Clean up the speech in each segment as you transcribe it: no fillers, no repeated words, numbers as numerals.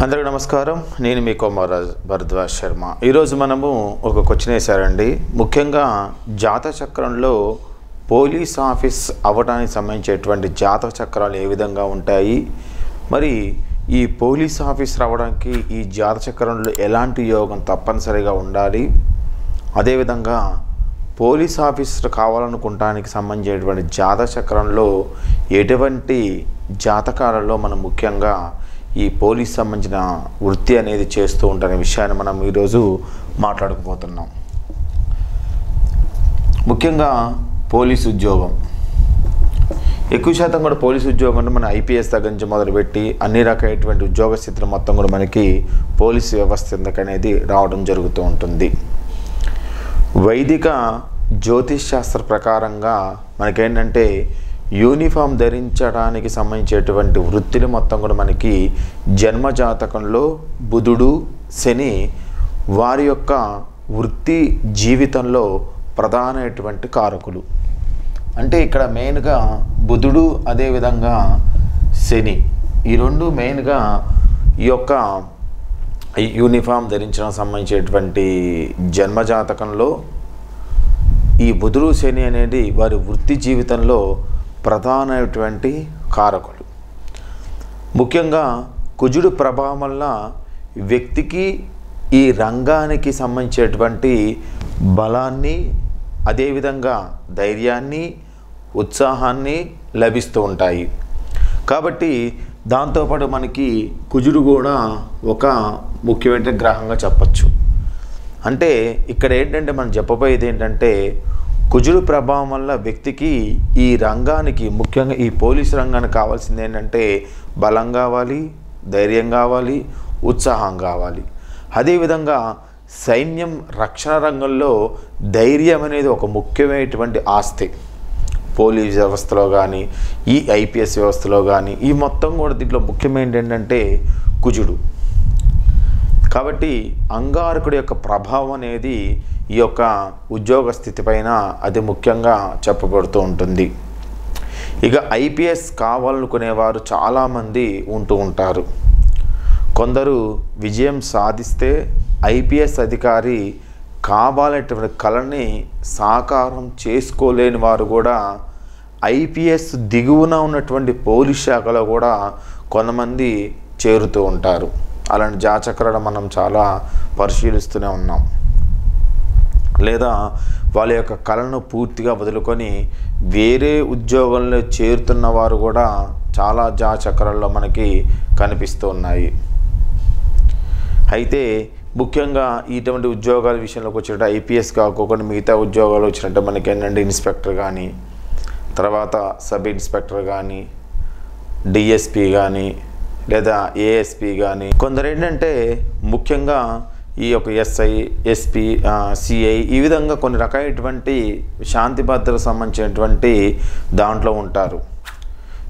అందరికీ నమస్కారం. నేను మీ కొమరాజ్ భరద్వాజ్ శర్మ. ఈరోజు మనము ఒక క్వశ్చన్ వేశారండి. ముఖ్యంగా జాతక చక్రంలో పోలీస్ ఆఫీస్ అవ్వడానికి సంబంధించేటువంటి జాతక చక్రాలు ఏ విధంగా ఉంటాయి, మరి ఈ పోలీస్ ఆఫీస్ రావడానికి ఈ జాతక చక్రంలో ఎలాంటి యోగం తప్పనిసరిగా ఉండాలి, అదేవిధంగా పోలీస్ ఆఫీసర్ కావాలనుకుంటానికి సంబంధించినటువంటి జాతక చక్రంలో ఎటువంటి జాతకాలలో మనం ముఖ్యంగా ఈ పోలీస్ సంబంధించిన వృత్తి అనేది చేస్తూ ఉంటారనే విషయాన్ని మనం ఈరోజు మాట్లాడుకోబోతున్నాం. ముఖ్యంగా పోలీస్ ఉద్యోగం ఎక్కువ శాతం కూడా పోలీస్ ఉద్యోగం అంటే మన ఐపీఎస్ దగ్గర నుంచి మొదలుపెట్టి అన్ని రకాలైనటువంటి ఉద్యోగ స్థితులు మొత్తం కూడా మనకి పోలీస్ వ్యవస్థ అనేది రావడం జరుగుతూ ఉంటుంది. వైదిక జ్యోతిష్ శాస్త్ర ప్రకారంగా మనకేంటంటే యూనిఫామ్ ధరించడానికి సంబంధించేటువంటి వృత్తులు మొత్తం కూడా మనకి జన్మజాతకంలో బుధుడు శని వారి యొక్క వృత్తి జీవితంలో ప్రధానమైనటువంటి కారకులు. అంటే ఇక్కడ మెయిన్గా బుధుడు అదేవిధంగా శని ఈ రెండు మెయిన్గా ఈ యొక్క యూనిఫామ్ ధరించడం సంబంధించేటువంటి జన్మజాతకంలో ఈ బుధుడు శని అనేది వారి వృత్తి జీవితంలో ప్రధానమైనటువంటి కారకులు. ముఖ్యంగా కుజుడు ప్రభావం వల్ల వ్యక్తికి ఈ రంగానికి సంబంధించేటువంటి బలాన్ని అదేవిధంగా ధైర్యాన్ని ఉత్సాహాన్ని లభిస్తూ ఉంటాయి. కాబట్టి దాంతోపాటు మనకి కుజుడు కూడా ఒక ముఖ్యమైన గ్రహంగా చెప్పచ్చు. అంటే ఇక్కడ ఏంటంటే మనం చెప్పబోయేది ఏంటంటే కుజుడు ప్రభావం వల్ల వ్యక్తికి ఈ రంగానికి ముఖ్యంగా ఈ పోలీసు రంగానికి కావాల్సింది ఏంటంటే బలం కావాలి, ధైర్యం కావాలి, ఉత్సాహం కావాలి. అదేవిధంగా సైన్యం రక్షణ రంగంలో ధైర్యం అనేది ఒక ముఖ్యమైనటువంటి ఆస్తి. పోలీస్ వ్యవస్థలో కానీ ఈ ఐపీఎస్ వ్యవస్థలో కానీ ఈ మొత్తం కూడా దీంట్లో ముఖ్యమైనది ఏంటంటే కుజుడు. కాబట్టి అంగారకుడి యొక్క ప్రభావం అనేది ఈ యొక్క ఉద్యోగ స్థితి పైన అది ముఖ్యంగా చెప్పబడుతూ ఉంటుంది. ఇక ఐపీఎస్ కావాలనుకునేవారు చాలామంది ఉంటూ ఉంటారు. కొందరు విజయం సాధిస్తే ఐపీఎస్ అధికారి కావాలనేటువంటి కళని సాకారం చేసుకోలేని వారు కూడా ఐపీఎస్ దిగువన ఉన్నటువంటి పోలీస్ శాఖలో కూడా కొంతమంది చేరుతూ ఉంటారు. అలాంటి జాతకాలను మనం చాలా పరిశీలిస్తూనే ఉన్నాం. లేదా వాళ్ళ యొక్క కళను పూర్తిగా వదులుకొని వేరే ఉద్యోగంలో చేరుతున్న వారు కూడా చాలా జాతకాలలో మనకి కనిపిస్తూ ఉన్నాయి. అయితే ముఖ్యంగా ఇటువంటి ఉద్యోగాల విషయంలోకి వచ్చినట్టు ఐపీఎస్ కాకుండా మిగతా ఉద్యోగాలు వచ్చినట్టు మనకి ఏంటంటే ఇన్స్పెక్టర్ కానీ, తర్వాత సబ్ ఇన్స్పెక్టర్ కానీ, డిఎస్పి కానీ, లేదా ఏఎస్పి కానీ, కొందరు ఏంటంటే ముఖ్యంగా ఈ యొక్క ఎస్ఐ, ఎస్పి, సిఐ ఈ విధంగా కొన్ని రకాలైనటువంటి శాంతి భద్రతకు సంబంధించినటువంటి దాంట్లో ఉంటారు.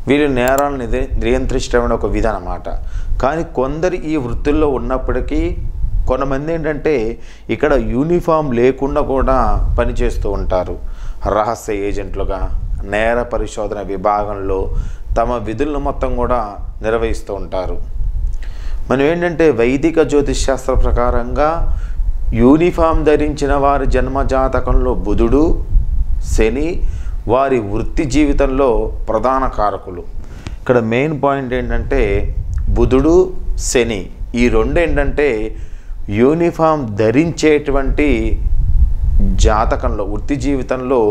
వీళ్ళు నేరాలను నియంత్రించడం ఒక విధి అన్నమాట. కానీ కొందరు ఈ వృత్తుల్లో ఉన్నప్పటికీ కొంతమంది ఏంటంటే ఇక్కడ యూనిఫామ్ లేకుండా కూడా పనిచేస్తూ ఉంటారు. రహస్య ఏజెంట్లుగా నేర పరిశోధన విభాగంలో తమ విధులను మొత్తం కూడా నిర్వహిస్తూ ఉంటారు. మనం ఏంటంటే వైదిక జ్యోతిష్ శాస్త్ర ప్రకారంగా యూనిఫామ్ ధరించిన వారి జన్మజాతకంలో బుధుడు శని వారి వృత్తి జీవితంలో ప్రధాన కారకులు. ఇక్కడ మెయిన్ పాయింట్ ఏంటంటే బుధుడు శని ఈ రెండు ఏంటంటే యూనిఫామ్ ధరించేటువంటి జాతకంలో వృత్తి జీవితంలో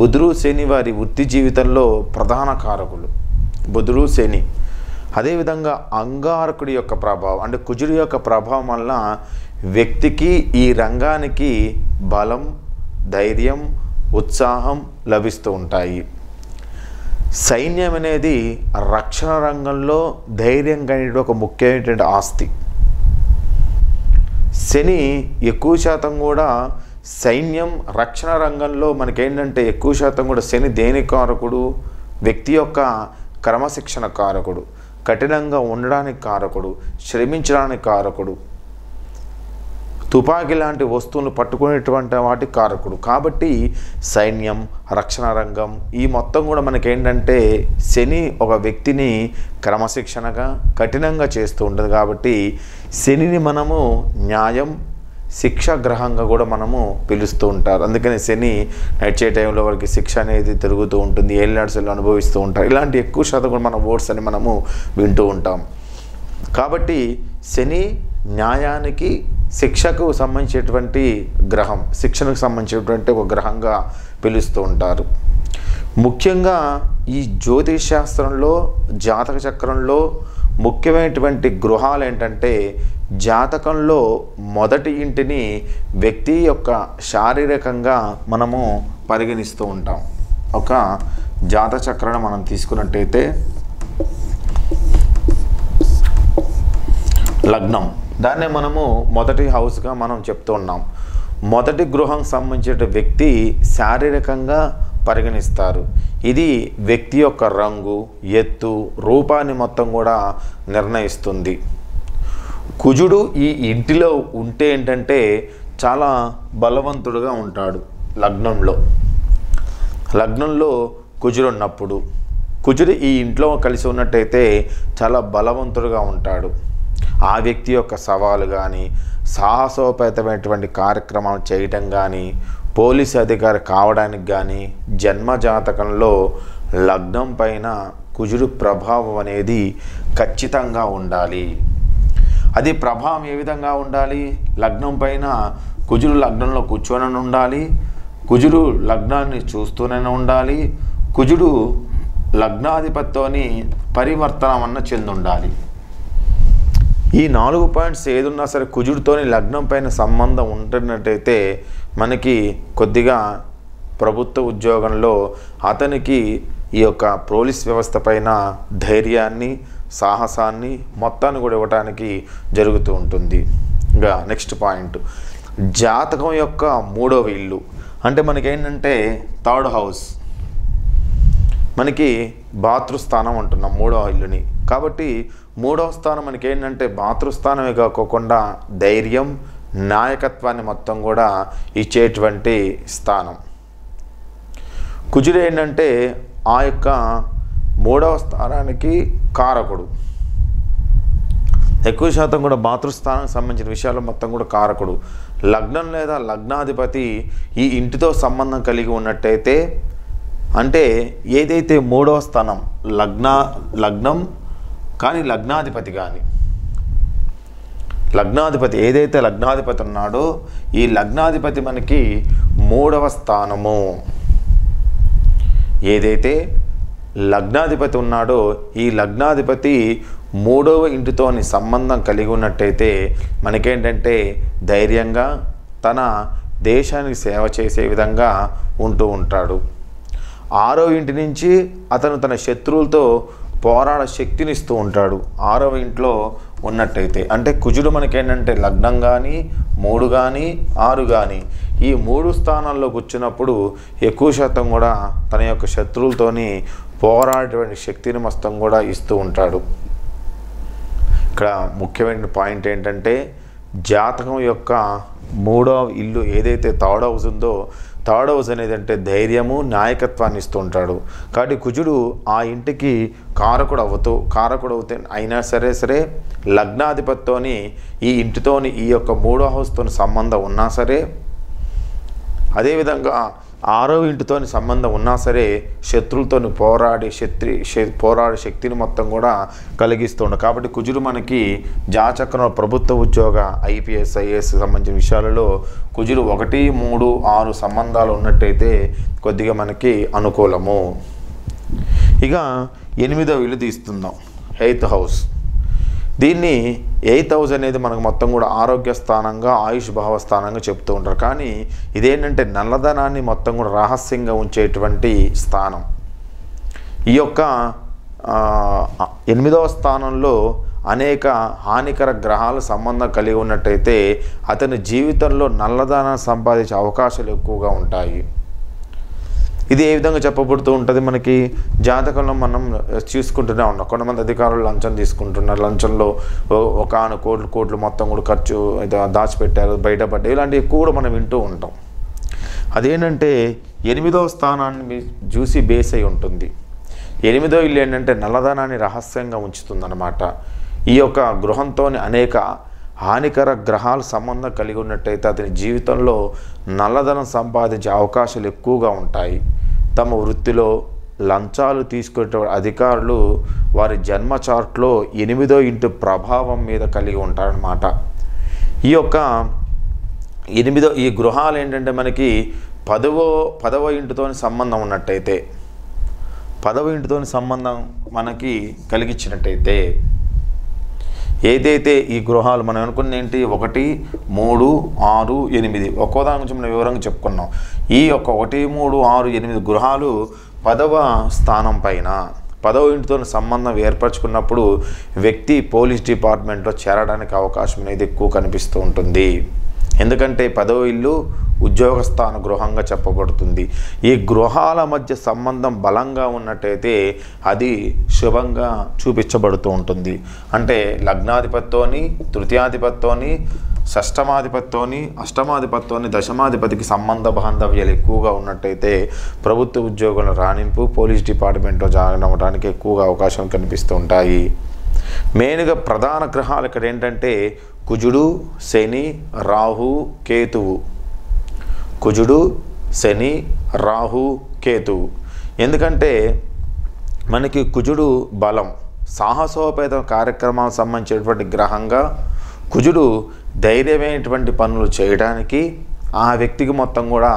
బుధుడు శని వారి వృత్తి జీవితంలో ప్రధాన కారకులు. బుధుడు శని అదేవిధంగా అంగారకుడి యొక్క ప్రభావం అంటే కుజుడి యొక్క ప్రభావం వల్ల వ్యక్తికి ఈ రంగానికి బలం, ధైర్యం, ఉత్సాహం లభిస్తూ ఉంటాయి. సైన్యం అనేది రక్షణ రంగంలో ధైర్యం కలిగిన ఒక ముఖ్యమైనటువంటి ఆస్తి. శని ఎక్కువ శాతం కూడా సైన్యం రక్షణ రంగంలో మనకేంటంటే ఎక్కువ శాతం కూడా శని దేని కారకుడు, వ్యక్తి యొక్క క్రమశిక్షణ కారకుడు, కఠినంగా ఉండడానికి కారకుడు, శ్రమించడానికి కారకుడు, తుపాకీ లాంటి వస్తువులను పట్టుకునేటువంటి వాటి కారకుడు. కాబట్టి సైన్యం, రక్షణ రంగం ఈ మొత్తం కూడా మనకేంటంటే శని ఒక వ్యక్తిని క్రమశిక్షణగా కఠినంగా చేస్తూ ఉంటుంది. కాబట్టి శనిని మనము న్యాయం, శిక్ష గ్రహంగా కూడా మనము పిలుస్తూ ఉంటారు. అందుకని శని నడిచే టైంలో వారికి శిక్ష అనేది తిరుగుతూ ఉంటుంది, ఏళ్ళనాడ్సలు అనుభవిస్తూ ఉంటారు. ఇలాంటి ఎక్కువ శాతం కూడా మన వర్డ్స్ అని మనము వింటూ ఉంటాం. కాబట్టి శని న్యాయానికి, శిక్షకు సంబంధించేటువంటి గ్రహం, శిక్షణకు సంబంధించినటువంటి ఒక గ్రహంగా పిలుస్తూ ఉంటారు. ముఖ్యంగా ఈ జ్యోతిష్ శాస్త్రంలో, జాతక చక్రంలో ముఖ్యమైనటువంటి గృహాలు ఏంటంటే జాతకంలో మొదటి ఇంటిని వ్యక్తి యొక్క శారీరకంగా మనము పరిగణిస్తూ ఉంటాం. ఒక జాతక చక్రాన్ని మనం తీసుకున్నట్టయితే లగ్నం, దాన్నే మనము మొదటి హౌస్గా మనం చెప్తూ ఉన్నాం. మొదటి గృహం సంబంధించిన వ్యక్తి శారీరకంగా పరిగణిస్తారు. ఇది వ్యక్తి యొక్క రంగు, ఎత్తు, రూపాన్ని మొత్తం కూడా నిర్ణయిస్తుంది. కుజుడు ఈ ఇంటిలో ఉంటే ఏంటంటే చాలా బలవంతుడుగా ఉంటాడు. లగ్నంలో కుజుడు ఉన్నప్పుడు, కుజుడు ఈ ఇంట్లో కలిసి ఉన్నట్టయితే చాలా బలవంతుడుగా ఉంటాడు. ఆ వ్యక్తి యొక్క సవాలు కానీ, సాహసోపేతమైనటువంటి కార్యక్రమాలు చేయటం కానీ, పోలీసు అధికారి కావడానికి కానీ జన్మజాతకంలో లగ్నం పైన కుజుడు ప్రభావం అనేది ఖచ్చితంగా ఉండాలి. అది ప్రభావం ఏ విధంగా ఉండాలి? లగ్నం పైన కుజుడు లగ్నంలో కూర్చొని ఉండాలి, కుజుడు లగ్నాన్ని చూస్తూనే ఉండాలి, కుజుడు లగ్నాధిపతితోని పరివర్తనం చెంది ఉండాలి. ఈ 4 పాయింట్స్ ఏదున్నా సరే కుజుడితోని లగ్నం పైన సంబంధం ఉంటున్నట్టయితే మనకి కొద్దిగా ప్రభుత్వ ఉద్యోగంలో అతనికి ఈ యొక్క పోలీస్ వ్యవస్థ పైన ధైర్యాన్ని, సాహసాన్ని మొత్తాన్ని కూడా ఇవ్వడానికి జరుగుతూ ఉంటుంది. ఇంకా నెక్స్ట్ పాయింట్, జాతకం యొక్క 3వ ఇల్లు అంటే మనకేంటంటే 3rd హౌస్, మనకి బాతృస్థానం అంటున్నాం 3వ ఇల్లుని. కాబట్టి 3వ స్థానం మనకి ఏంటంటే బాతృస్థానమే కాకుండా ధైర్యం, నాయకత్వాన్ని మొత్తం కూడా ఇచ్చేటువంటి స్థానం. కుజుడు ఏంటంటే ఆ యొక్క 3వ స్థానానికి కారకుడు. ఎక్కువ శాతం కూడా మాతృస్థానానికి సంబంధించిన విషయాలు మొత్తం కూడా కారకుడు. లగ్నం లేదా లగ్నాధిపతి ఈ ఇంటితో సంబంధం కలిగి ఉన్నట్టయితే, అంటే ఏదైతే 3వ స్థానం లగ్నం కానీ లగ్నాధిపతి కానీ, లగ్నాధిపతి ఏదైతే లగ్నాధిపతి ఉన్నాడో ఈ లగ్నాధిపతి మనకి 3వ స్థానము, ఏదైతే లగ్నాధిపతి ఉన్నాడో ఈ లగ్నాధిపతి 3వ ఇంటితోని సంబంధం కలిగి ఉన్నట్టయితే మనకేంటంటే ధైర్యంగా తన దేశానికి సేవ చేసే విధంగా ఉంటూ ఉంటాడు. 6వ ఇంటి నుంచి అతను తన శత్రువులతో పోరాడ శక్తిని ఇస్తూ ఉంటాడు 6వ ఇంట్లో ఉన్నట్టయితే. అంటే కుజుడు మనకేంటంటే లగ్నం కానీ 3 కానీ 6 కానీ ఈ 3 స్థానాల్లో కూర్చున్నప్పుడు ఎక్కువ శాతం కూడా తన యొక్క శత్రువులతోని పోరాడేటువంటి శక్తిని మొత్తం కూడా ఇస్తూ ఉంటాడు. ఇక్కడ ముఖ్యమైన పాయింట్ ఏంటంటే జాతకం యొక్క 3వ ఇల్లు ఏదైతే 3rd హౌస్ ఉందో 3rd హౌస్ అనేది అంటే ధైర్యము, నాయకత్వాన్ని ఇస్తూ ఉంటాడు. కాబట్టి కుజుడు ఆ ఇంటికి కారకుడు అవుతే అయినా సరే లగ్నాధిపతితోని ఈ ఇంటితోని ఈ యొక్క 3వ హౌస్తోని సంబంధం ఉన్నా సరే, అదేవిధంగా 6వ ఇంటితోని సంబంధం ఉన్నా సరే శత్రువులతోని పోరాడే శక్తిని మొత్తం కూడా కలిగిస్తుండ. కాబట్టి కుజుడు మనకి జాతకంలో ప్రభుత్వ ఉద్యోగ ఐపీఎస్ ఐఏఎస్ సంబంధించిన విషయాలలో కుజుడు 1, 3, 6 సంబంధాలు ఉన్నట్టయితే కొద్దిగా మనకి అనుకూలము. ఇక 8వ ఇల్లు తీస్తున్నాం 8th హౌస్. దీన్ని 8th హౌస్ అనేది మనకు మొత్తం కూడా ఆరోగ్య స్థానంగా, ఆయుష్ భావస్థానంగా చెప్తూ ఉంటారు. కానీ ఇదేంటంటే నల్లధనాన్ని మొత్తం కూడా రహస్యంగా ఉంచేటువంటి స్థానం. ఈ యొక్క 8వ స్థానంలో అనేక హానికర గ్రహాల సంబంధం కలిగి ఉన్నట్టయితే అతని జీవితంలో నల్లధనాన్ని సంపాదించే అవకాశాలు ఎక్కువగా ఉంటాయి. ఇది ఏ విధంగా చెప్పబడుతూ ఉంటుంది? మనకి జాతకంలో మనం చూసుకుంటూనే ఉన్నాం. కొంతమంది అధికారులు లంచం తీసుకుంటున్నారు, లంచంలో ఒక కోట్లు మొత్తం కూడా ఖర్చు దాచిపెట్టారు, బయటపడ్డాయి, ఇలాంటివి ఎక్కువ కూడా మనం వింటూ ఉంటాం. అదేంటంటే 8వ స్థానాన్ని చూసి బేస్ అయి ఉంటుంది. 8వ ఇల్లు ఏంటంటే నల్లధనాన్ని రహస్యంగా ఉంచుతుందన్నమాట. ఈ యొక్క గృహంతోని అనేక హానికర గ్రహాలు సంబంధం కలిగి ఉన్నట్టయితే అతని జీవితంలో నల్లధనం సంపాదించే అవకాశాలు ఎక్కువగా ఉంటాయి. తమ వృత్తిలో లంచాలు తీసుకునే అధికారులు వారి జన్మ చార్ట్లో 8వ ఇంటి ప్రభావం మీద కలిగి ఉంటారన్నమాట. ఈ యొక్క ఈ గృహాలు ఏంటంటే మనకి 10వ ఇంటితో సంబంధం ఉన్నట్టయితే, 10వ ఇంటితో సంబంధం మనకి కలిగించినట్టయితే, ఏదైతే ఈ గృహాలు మనం అనుకున్న ఏంటి 1, 3, 6, 8 ఒక్కో దాని గురించి మనం వివరంగా చెప్పుకున్నాం. ఈ యొక్క 1, 3, 6, 8 గృహాలు 10వ స్థానం పైన 10వ ఇంటితో సంబంధం ఏర్పరచుకున్నప్పుడు వ్యక్తి పోలీస్ డిపార్ట్మెంట్లో చేరడానికి అవకాశం అనేది ఎక్కువ కనిపిస్తూ ఉంటుంది. ఎందుకంటే 10వ ఇల్లు ఉద్యోగస్థాన గృహంగా చెప్పబడుతుంది. ఈ గృహాల మధ్య సంబంధం బలంగా ఉన్నట్టయితే అది శుభంగా చూపించబడుతూ ఉంటుంది. అంటే లగ్నాధిపతితోని, తృతీయాధిపతితోని, షష్టమాధిపతితోని, అష్టమాధిపతితోని, దశమాధిపతికి సంబంధ బాంధవ్యాలు ఎక్కువగా ఉన్నట్టయితే ప్రభుత్వ ఉద్యోగుల రాణింపు, పోలీస్ డిపార్ట్మెంట్లో జాయిన్ అవ్వడానికి ఎక్కువగా అవకాశం కనిపిస్తూ ఉంటాయి. మెయిన్గా ప్రధాన గ్రహాలు ఇక్కడ ఏంటంటే కుజుడు, శని, రాహు, కేతువు. కుజుడు, శని, రాహు, కేతువు. ఎందుకంటే మనకి కుజుడు బలం, సాహసోపేత కార్యక్రమాలకు సంబంధించినటువంటి గ్రహంగా కుజుడు ధైర్యమైనటువంటి పనులు చేయడానికి ఆ వ్యక్తికి మొత్తం కూడా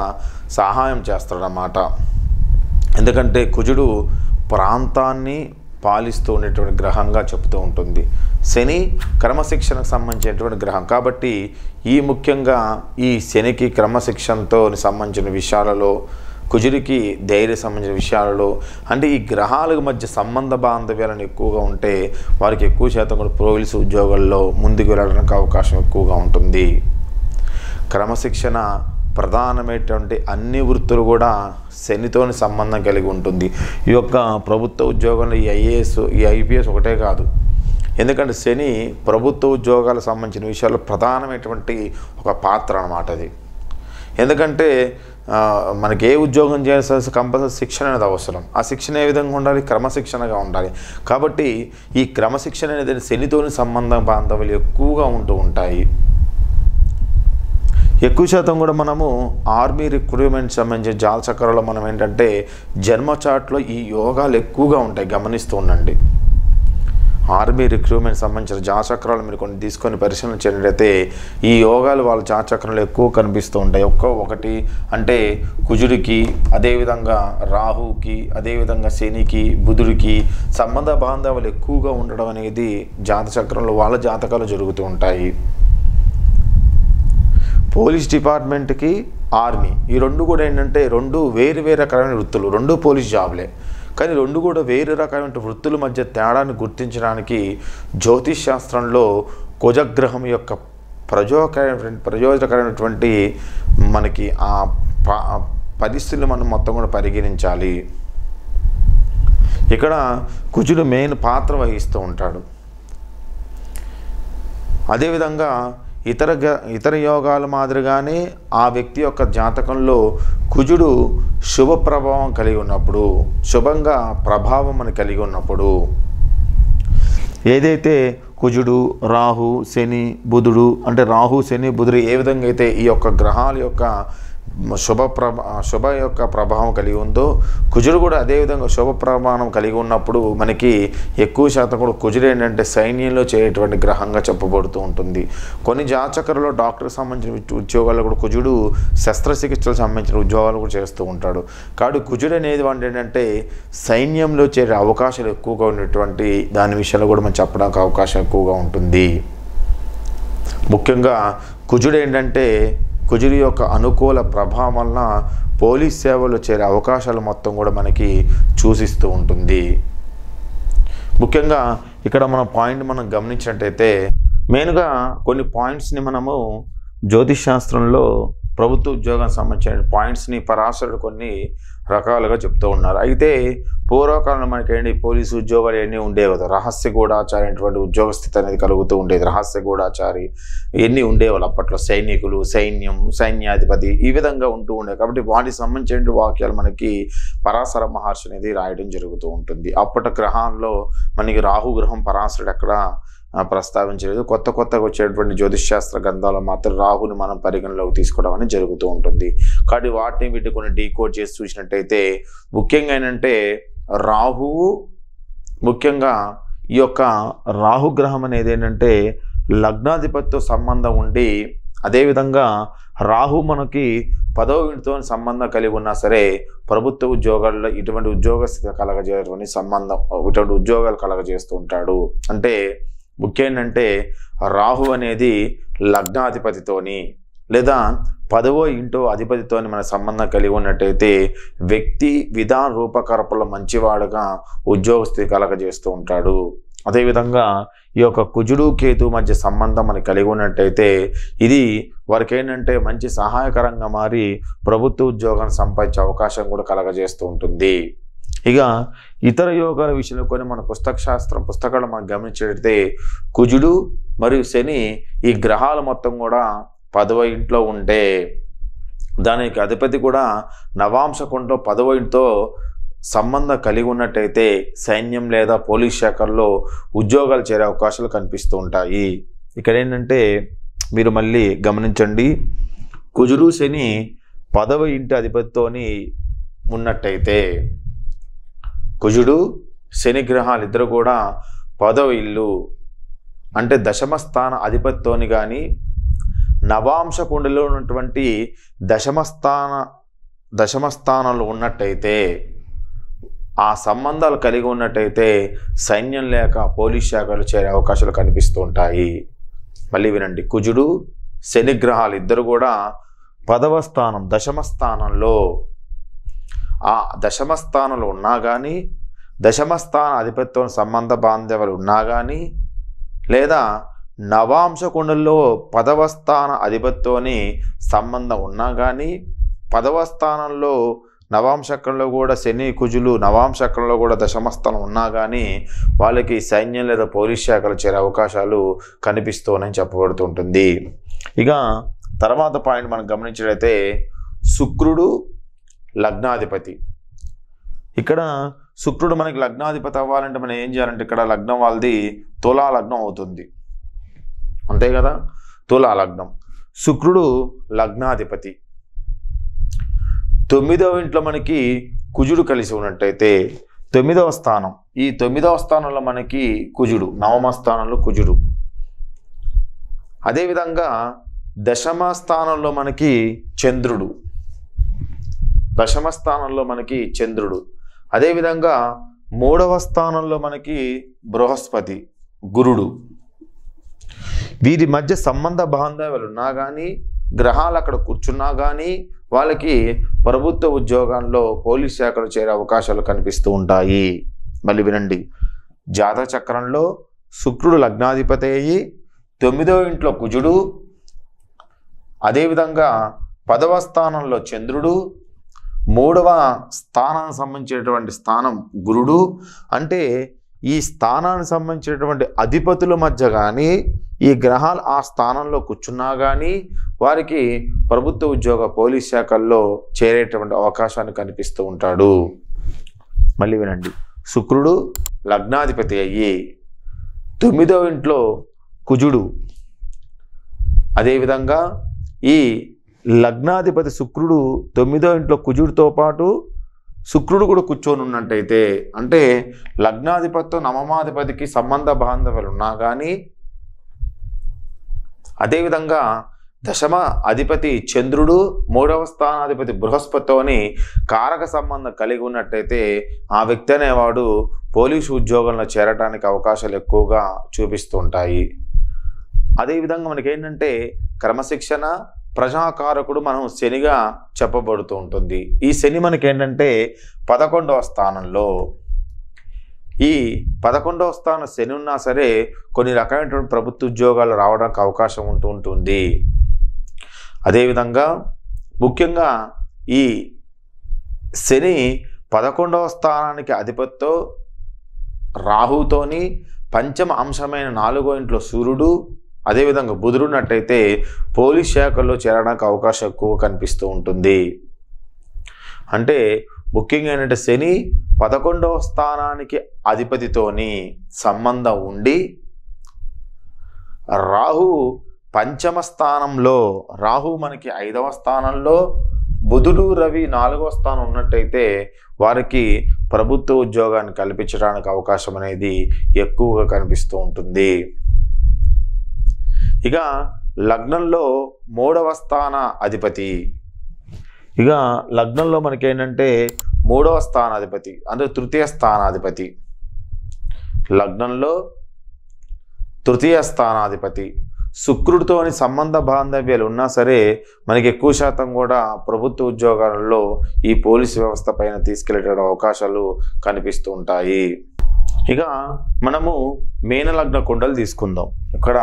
సహాయం చేస్తాడన్నమాట. ఎందుకంటే కుజుడు ప్రాంతాన్ని పాలిస్తూ ఉండేటువంటి గ్రహంగా చెప్తూ ఉంటుంది. శని క్రమశిక్షణకు సంబంధించినటువంటి గ్రహం కాబట్టి ముఖ్యంగా ఈ శనికి క్రమశిక్షణతో సంబంధించిన విషయాలలో, కుజుడికి ధైర్య సంబంధించిన విషయాలలో, అంటే ఈ గ్రహాల మధ్య సంబంధ బాంధవ్యాలను ఎక్కువగా ఉంటే వారికి ఎక్కువ శాతం కూడా పోలీసు ఉద్యోగాల్లో ముందుకు వెళ్ళడానికి అవకాశం ఎక్కువగా ఉంటుంది. క్రమశిక్షణ ప్రధానమైనటువంటి అన్ని వృత్తులు కూడా శనితోని సంబంధం కలిగి ఉంటుంది. ఈ యొక్క ప్రభుత్వ ఉద్యోగంలో ఈ ఐఏఎస్, ఈ ఐపీఎస్ ఒకటే కాదు. ఎందుకంటే శని ప్రభుత్వ ఉద్యోగాలకు సంబంధించిన విషయాల్లో ప్రధానమైనటువంటి ఒక పాత్ర అన్నమాట అది. ఎందుకంటే మనకి ఏ ఉద్యోగం చేయాల్సి కంపల్సరీ శిక్షణ అనేది అవసరం. ఆ శిక్షణ ఏ విధంగా ఉండాలి? క్రమశిక్షణగా ఉండాలి. కాబట్టి ఈ క్రమశిక్షణ అనేది శనితోని సంబంధ బాంధవ్యాలు ఎక్కువగా ఉంటూ ఉంటాయి. ఎక్కువ శాతం కూడా మనము ఆర్మీ రిక్రూట్మెంట్ సంబంధించిన జాతచక్రంలో మనం ఏంటంటే జన్మ చార్ట్లో ఈ యోగాలు ఎక్కువగా ఉంటాయి, గమనిస్తూ ఉండండి. ఆర్మీ రిక్రూట్మెంట్ సంబంధించిన జాతచక్రాలు మీరు కొన్ని తీసుకొని పరిశీలన చేసినట్లయితే ఈ యోగాలు వాళ్ళ జాతచక్రంలో ఎక్కువ కనిపిస్తూ ఉంటాయి. ఒకటి అంటే కుజుడికి, అదేవిధంగా రాహుకి, అదేవిధంగా శనికి, బుధుడికి సంబంధ బాంధవ్యాలు ఎక్కువగా ఉండడం అనేది జాతచక్రంలో వాళ్ళ జాతకాలు జరుగుతూ ఉంటాయి. పోలీస్ డిపార్ట్మెంట్కి, ఆర్మీ, ఈ రెండు కూడా ఏంటంటే రెండు వేరు రకమైన వృత్తులు, రెండు పోలీస్ జాబ్లే, కానీ రెండు కూడా వేరు రకమైన వృత్తుల మధ్య తేడాన్ని గుర్తించడానికి జ్యోతిష్ శాస్త్రంలో కుజగ్రహం యొక్క ప్రయోజనకరమైనటువంటి మనకి ఆ పరిస్థితులు మనం మొత్తం కూడా పరిగణించాలి. ఇక్కడ కుజుడు మెయిన్ పాత్ర వహిస్తూ ఉంటాడు. అదేవిధంగా ఇతర యోగాల మాదిరిగానే ఆ వ్యక్తి యొక్క జాతకంలో కుజుడు శుభ ప్రభావం కలిగి ఉన్నప్పుడు, శుభంగా ప్రభావం అని కలిగి ఉన్నప్పుడు, ఏదైతే కుజుడు, రాహు, శని, బుధుడు, అంటే రాహు, శని, బుధుడు ఏ విధంగా అయితే ఈ యొక్క గ్రహాల యొక్క శుభ యొక్క ప్రభావం కలిగి ఉందో కుజుడు కూడా అదేవిధంగా శుభ ప్రభావం కలిగి ఉన్నప్పుడు మనకి ఎక్కువ శాతం కూడా కుజుడు ఏంటంటే సైన్యంలో చేరేటువంటి గ్రహంగా చెప్పబడుతూ ఉంటుంది. కొన్ని జాతచక్రాల్లో డాక్టర్కి సంబంధించిన ఉద్యోగాలు కూడా కుజుడు శస్త్రచికిత్సలకు సంబంధించిన ఉద్యోగాలు కూడా చేస్తూ ఉంటాడు. కాబట్టి కుజుడు అనేది ఏంటంటే సైన్యంలో చేరే అవకాశాలు ఎక్కువగా ఉన్నటువంటి దాని విషయంలో కూడా మనం చెప్పడానికి అవకాశం ఎక్కువగా ఉంటుంది. ముఖ్యంగా కుజుడు ఏంటంటే కుజుడి యొక్క అనుకూల ప్రభావం వలన పోలీస్ సేవలో చేరే అవకాశాలు మొత్తం కూడా మనకి సూచిస్తూ ఉంటుంది. ముఖ్యంగా ఇక్కడ మనం గమనించినట్టయితే మెయిన్గా కొన్ని పాయింట్స్ని మనము జ్యోతిష్ శాస్త్రంలో ప్రభుత్వ ఉద్యోగం సంబంధించిన పాయింట్స్ని పరాశరుడు కొన్ని రకాలుగా చెప్తూ ఉన్నారు. అయితే పూర్వకాలంలో మనకేంటి పోలీసు ఉద్యోగాలు ఎన్ని ఉండేవి కదా, రహస్య గూఢాచారి అనేటువంటి ఉద్యోగ స్థితి అనేది కలుగుతూ ఉండేది. రహస్య గూఢాచారి ఎన్ని ఉండేవాళ్ళు అప్పట్లో, సైనికులు, సైన్యం, సైన్యాధిపతి ఈ విధంగా ఉంటూ ఉండేవి. కాబట్టి వాటికి సంబంధించిన వాక్యాలు మనకి పరాశర మహర్షి అనేది రాయడం జరుగుతూ ఉంటుంది. అప్పటి గ్రహాల్లో మనకి రాహు గ్రహం పరాశరుడు ఎక్కడ ప్రస్తావించలేదు. కొత్తగా వచ్చేటువంటి జ్యోతిష్శాస్త్ర గ్రంథాల్లో మాత్రం రాహుని మనం పరిగణలోకి తీసుకోవడం అనేది జరుగుతూ ఉంటుంది. కాబట్టి వాటిని వీటిని కొన్ని డీకోడ్ చేసి చూసినట్టయితే ముఖ్యంగా ఏంటంటే రాహువు, ముఖ్యంగా ఈ యొక్క రాహుగ్రహం అనేది ఏంటంటే లగ్నాధిపతితో సంబంధం ఉండి, అదేవిధంగా రాహు మనకి 10వ ఇంటితో సంబంధం కలిగి ఉన్నా సరే ప్రభుత్వ ఉద్యోగాల్లో ఇటువంటి ఉద్యోగస్థితి కలగజేయటువంటి సంబంధం, ఇటువంటి ఉద్యోగాలు కలగజేస్తూ ఉంటాడు. అంటే ముఖ్యం ఏంటంటే రాహు అనేది లగ్నాధిపతితోని లేదా 10వ ఇంటో అధిపతితోని మన సంబంధం కలిగి ఉన్నట్టయితే వ్యక్తి విధాన రూపకల్పనలో మంచివాడుగా ఉద్యోగస్థితి కలగజేస్తూ ఉంటాడు. అదేవిధంగా ఈ యొక్క కుజుడు కేతు మధ్య సంబంధం మనకి కలిగి ఉన్నట్టయితే ఇది వారికి ఏంటంటే మంచి సహాయకరంగా మారి ప్రభుత్వ ఉద్యోగాన్ని సంపాదించే అవకాశం కూడా కలగజేస్తూ ఉంటుంది. ఇక ఇతర యోగాల విషయంలో కొన్ని మన పుస్తకాలు మనం గమనించినట్లయితే కుజుడు మరియు శని ఈ గ్రహాలు మొత్తం కూడా 10వ ఇంట్లో ఉంటే దానికి అధిపతి కూడా నవాంశ కుండలో 10వ ఇంటితో సంబంధం కలిగి ఉన్నట్టయితే సైన్యం లేదా పోలీస్ శాఖల్లో ఉద్యోగాలు చేరే అవకాశాలు కనిపిస్తూ ఉంటాయి. ఇక్కడ ఏంటంటే మీరు మళ్ళీ గమనించండి, కుజుడు శని 10వ ఇంటి అధిపతితోని ఉన్నట్టయితే కుజుడు శని గ్రహాలు ఇద్దరు కూడా 10వ ఇల్లు అంటే దశమ స్థాన అధిపతితోని కానీ నవాంశ కుండలో ఉన్నటువంటి దశమ స్థానంలో ఉన్నట్టయితే ఆ సంబంధాలు కలిగి ఉన్నట్టయితే సైన్యం లేక పోలీస్ శాఖలు చేరే అవకాశాలు కనిపిస్తూ ఉంటాయి. మళ్ళీ వినండి, కుజుడు శని గ్రహాలు ఇద్దరు కూడా 10వ స్థానం దశమ స్థానంలో, ఆ దశమ స్థానంలో ఉన్నా కానీ, దశమ స్థాన అధిపతితో సంబంధ బాంధవ్యాలు ఉన్నా కానీ, లేదా నవాంశ కుండల్లో 10వ స్థాన అధిపతితోని సంబంధం ఉన్నా కానీ, 10వ స్థానంలో నవాంశకంలో కూడా శని కుజులు నవాంశకంలో కూడా దశమ స్థానం ఉన్నా కానీ వాళ్ళకి సైన్యం లేదా పోలీస్ శాఖలు చేరే అవకాశాలు కనిపిస్తూనే చెప్పబడుతుంటుంది. ఇక తర్వాత పాయింట్ మనం గమనించినట్లయితే శుక్రుడు లగ్నాధిపతి. ఇక్కడ శుక్రుడు మనకి లగ్నాధిపతి అవ్వాలంటే మనం ఏం చేయాలంటే ఇక్కడ లగ్నం వాళ్ళది తులా లగ్నం అవుతుంది, అంతే కదా, తులా లగ్నం. శుక్రుడు లగ్నాధిపతి. 9వ ఇంట్లో మనకి కుజుడు కలిసి ఉన్నట్టయితే 9వ స్థానం, ఈ 9వ స్థానంలో మనకి కుజుడు, నవమ స్థానంలో కుజుడు. అదేవిధంగా దశమ స్థానంలో మనకి చంద్రుడు, దశమ స్థానంలో మనకి చంద్రుడు. అదేవిధంగా 3వ స్థానంలో మనకి బృహస్పతి, గురుడు. వీరి మధ్య సంబంధ బాంధవ్యాలు ఉన్నా కానీ, గ్రహాలు అక్కడ కూర్చున్నా కానీ వాళ్ళకి ప్రభుత్వ ఉద్యోగాల్లో పోలీస్ శాఖలు చేరే అవకాశాలు కనిపిస్తూ ఉంటాయి. మళ్ళీ వినండి, జాతక చక్రంలో శుక్రుడు లగ్నాధిపతి అయ్యి 9వ ఇంట్లో కుజుడు, అదేవిధంగా 10వ స్థానంలో చంద్రుడు, 3వ స్థానానికి సంబంధించినటువంటి స్థానం గురుడు. అంటే ఈ స్థానానికి సంబంధించినటువంటి అధిపతుల మధ్య కానీ ఈ గ్రహాలు ఆ స్థానంలో కూర్చున్నా కానీ వారికి ప్రభుత్వ ఉద్యోగ పోలీస్ శాఖల్లో చేరేటువంటి అవకాశాన్ని కనిపిస్తూ ఉంటాడు. మళ్ళీ వినండి, శుక్రుడు లగ్నాధిపతి అయ్యి 9వ ఇంట్లో కుజుడు, అదేవిధంగా ఈ లగ్నాధిపతి శుక్రుడు 9వ ఇంట్లో కుజుడితో పాటు శుక్రుడు కూడా కూర్చొని ఉన్నట్టయితే, అంటే లగ్నాధిపతితో నవమాధిపతికి సంబంధ బాంధవ్యాలు ఉన్నా కానీ, అదేవిధంగా దశమ అధిపతి చంద్రుడు 3వ స్థానాధిపతి బృహస్పతితోని కారక సంబంధం కలిగి ఉన్నట్టయితే ఆ వ్యక్తి అనేవాడు పోలీసు ఉద్యోగంలో చేరడానికి అవకాశాలు ఎక్కువగా చూపిస్తూ ఉంటాయి. అదేవిధంగా మనకేంటంటే క్రమశిక్షణ ప్రజాకారకుడు మనం శనిగా చెప్పబడుతూ ఉంటుంది. ఈ శని మనకేంటంటే 11వ స్థానంలో, ఈ 11వ స్థానం శని ఉన్నా సరే కొన్ని రకమైనటువంటి ప్రభుత్వ ఉద్యోగాలు రావడానికి అవకాశం ఉంటుంది. అదేవిధంగా ముఖ్యంగా ఈ శని 11వ స్థానానికి అధిపతితో రాహుతోని పంచమ అంశమైన 4వ ఇంట్లో సూర్యుడు అదేవిధంగా బుధుడు ఉన్నట్టయితే పోలీస్ శాఖల్లో చేరడానికి అవకాశం ఎక్కువ కనిపిస్తూ ఉంటుంది. అంటే ముఖ్యంగా ఏంటంటే శని 11వ స్థానానికి అధిపతితోని సంబంధం ఉండి రాహు పంచమ స్థానంలో, రాహు మనకి 5వ స్థానంలో, బుధుడు రవి 4వ స్థానం ఉన్నట్టయితే వారికి ప్రభుత్వ ఉద్యోగాన్ని కల్పించడానికి అవకాశం అనేది ఎక్కువగా కనిపిస్తూ ఉంటుంది. ఇక లగ్నంలో 3వ స్థాన అధిపతి, ఇక లగ్నంలో మనకి ఏంటంటే 3వ స్థానాధిపతి అంటే తృతీయ స్థానాధిపతి, లగ్నంలో తృతీయ స్థానాధిపతి శుక్రుడితోని సంబంధ బాంధవ్యాలు ఉన్నా సరే మనకి ఎక్కువ శాతం కూడా ప్రభుత్వ ఉద్యోగాలలో ఈ పోలీసు వ్యవస్థ పైన తీసుకెళ్లే అవకాశాలు కనిపిస్తూ ఉంటాయి. ఇక మనము మీనలగ్న కుండలు తీసుకుందాం. ఇక్కడ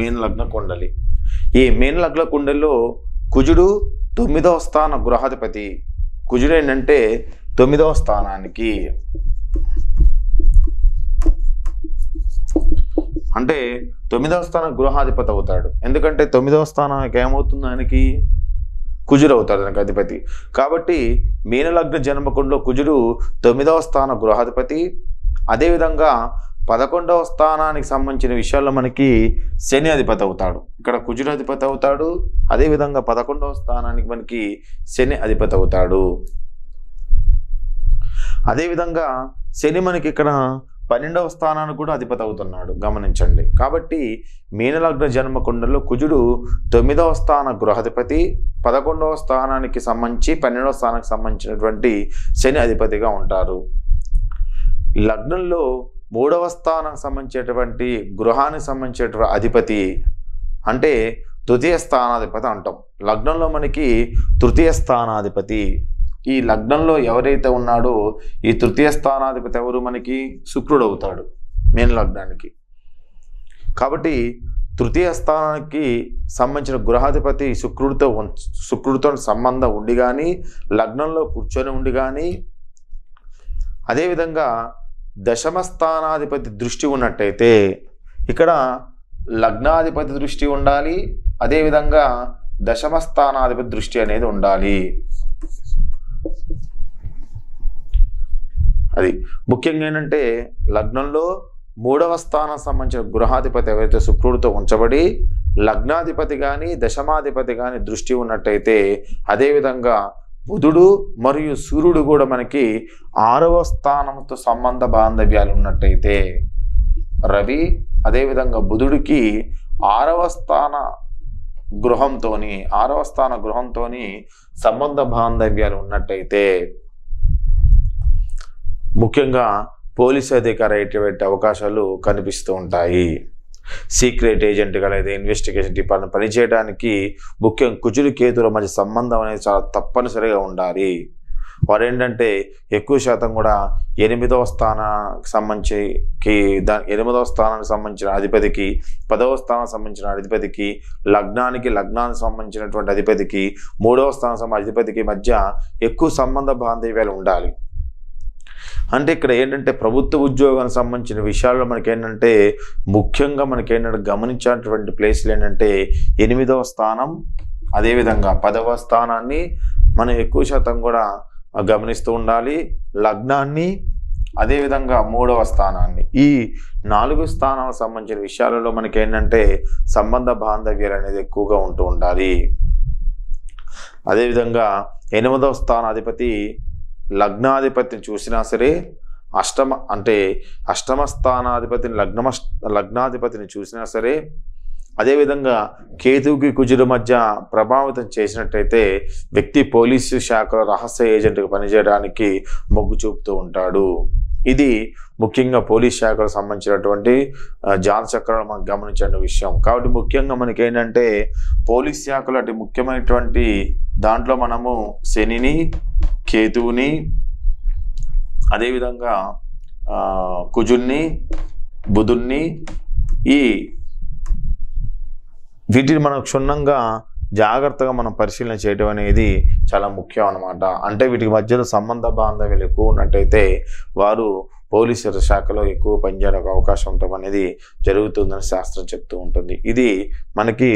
మీనలగ్న కుండలి, ఈ మీనలగ్న కుండలిలో కుజుడు 9వ స్థాన గృహాధిపతి. కుజుడు ఏంటంటే 9వ స్థానానికి, అంటే 9వ స్థానం గృహాధిపతి అవుతాడు. ఎందుకంటే 9వ స్థానానికి ఏమవుతుంది, ఆయనకి కుజుడు అవుతాడు దానికి అధిపతి. కాబట్టి మీనలగ్న జన్మకుండలో కుజుడు 9వ స్థాన గృహాధిపతి. అదేవిధంగా 11వ స్థానానికి సంబంధించిన విషయాల్లో మనకి శని అధిపతి అవుతాడు. ఇక్కడ కుజుడు అధిపతి అవుతాడు, అదేవిధంగా 11వ స్థానానికి మనకి శని అధిపతి అవుతాడు. అదేవిధంగా శని మనకి ఇక్కడ 12వ స్థానానికి కూడా అధిపతి అవుతున్నాడు, గమనించండి. కాబట్టి మీనలగ్న జన్మకుండలో కుజుడు 9వ స్థాన గృహాధిపతి, 11వ స్థానానికి సంబంధించి 12వ స్థానానికి సంబంధించినటువంటి శని అధిపతిగా ఉంటారు. లగ్నంలో 3వ స్థానానికి సంబంధించేటువంటి గృహానికి సంబంధించేటువంటి అధిపతి అంటే తృతీయ స్థానాధిపతి అంటాం. లగ్నంలో మనకి తృతీయ స్థానాధిపతి, ఈ లగ్నంలో ఎవరైతే ఉన్నాడో ఈ తృతీయ స్థానాధిపతి ఎవరు, మనకి శుక్రుడు అవుతాడు మీన లగ్నానికి. కాబట్టి తృతీయ స్థానానికి సంబంధించిన గృహాధిపతి శుక్రుడితో సంబంధం ఉండి కానీ, లగ్నంలో కూర్చొని ఉండి కానీ, అదేవిధంగా దశమ స్థానాధిపతి దృష్టి ఉన్నట్టయితే ఇక్కడ లగ్నాధిపతి దృష్టి ఉండాలి, అదేవిధంగా దశమ స్థానాధిపతి దృష్టి అనేది ఉండాలి. అది ముఖ్యంగా ఏంటంటే లగ్నంలో 3వ స్థానం సంబంధించిన గృహాధిపతి ఎవరైతే శుక్రుడితో ఉంచబడి లగ్నాధిపతి కానీ దశమాధిపతి కానీ దృష్టి ఉన్నట్టయితే, అదేవిధంగా బుధుడు మరియు సూర్యుడు కూడా మనకి 6వ స్థానంతో సంబంధ బాంధవ్యాలు ఉన్నట్టయితే, రవి అదేవిధంగా బుధుడికి 6వ స్థాన గృహంతోని సంబంధ బాంధవ్యాలు ఉన్నట్టయితే ముఖ్యంగా పోలీసు అధికారి అయ్యేటువంటి అవకాశాలు కనిపిస్తూ ఉంటాయి. సీక్రెట్ ఏజెంట్గా లేదా ఇన్వెస్టిగేషన్ డిపార్ట్మెంట్ పనిచేయడానికి ముఖ్యం కుజుడు కేతుల మధ్య సంబంధం అనేది చాలా తప్పనిసరిగా ఉండాలి. వారు ఏంటంటే ఎక్కువ శాతం కూడా 8వ స్థానానికి సంబంధించి 8వ స్థానానికి సంబంధించిన అధిపతికి, 10వ స్థానానికి సంబంధించిన అధిపతికి, లగ్నానికి సంబంధించినటువంటి అధిపతికి, 3వ స్థానం అధిపతికి మధ్య ఎక్కువ సంబంధ బాంధవ్యాలు ఉండాలి. అంటే ఇక్కడ ఏంటంటే ప్రభుత్వ ఉద్యోగానికి సంబంధించిన విషయాల్లో మనకేంటంటే ముఖ్యంగా మనకేంటంటే గమనించేటువంటి ప్లేస్లు ఏంటంటే 8వ స్థానం, అదేవిధంగా 10వ స్థానాన్ని మనం ఎక్కువ శాతం కూడా గమనిస్తూ ఉండాలి. లగ్నాన్ని, అదేవిధంగా 3వ స్థానాన్ని, ఈ 4 స్థానాలకు సంబంధించిన విషయాలలో మనకేంటంటే సంబంధ బాంధవ్యాలు అనేది ఎక్కువగా ఉంటూ ఉండాలి. అదేవిధంగా 8వ స్థానాధిపతి లగ్నాధిపతిని చూసినా సరే, అష్టమ స్థానాధిపతిని లగ్నాధిపతిని చూసినా సరే, అదేవిధంగా కేతువుకి కుజుడు మధ్య ప్రభావితం చేసినట్టయితే వ్యక్తి పోలీసు శాఖలో రహస్య ఏజెంట్గా పనిచేయడానికి మొగ్గు చూపుతూ ఉంటాడు. ఇది ముఖ్యంగా పోలీస్ శాఖకు సంబంధించినటువంటి జాతచక్రాలు మనం గమనించిన విషయం. కాబట్టి ముఖ్యంగా మనకి ఏంటంటే పోలీస్ శాఖలో అతి ముఖ్యమైనటువంటి దాంట్లో మనము శనిని, కేతువుని, అదేవిధంగా కుజుణ్ణి, బుధుణ్ణి, వీటిని మనం క్షుణ్ణంగా జాగ్రత్తగా మనం పరిశీలన చేయడం అనేది చాలా ముఖ్యం అన్నమాట. అంటే వీటికి మధ్యలో సంబంధ బాంధవ్యాలు ఎక్కువ ఉన్నట్టయితే వారు పోలీసు శాఖలో ఎక్కువ పనిచేయడానికి అవకాశం ఉండటం అనేది జరుగుతుందని శాస్త్రం చెప్తూ ఉంటుంది. ఇది మనకి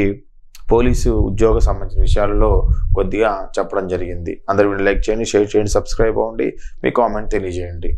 పోలీసు ఉద్యోగ సంబంధించిన విషయాలలో కొద్దిగా చెప్పడం జరిగింది. అందరూ వీడియో లైక్ చేయండి, షేర్ చేయండి, సబ్స్క్రైబ్ అవ్వండి, మీ కామెంట్ తెలియజేయండి.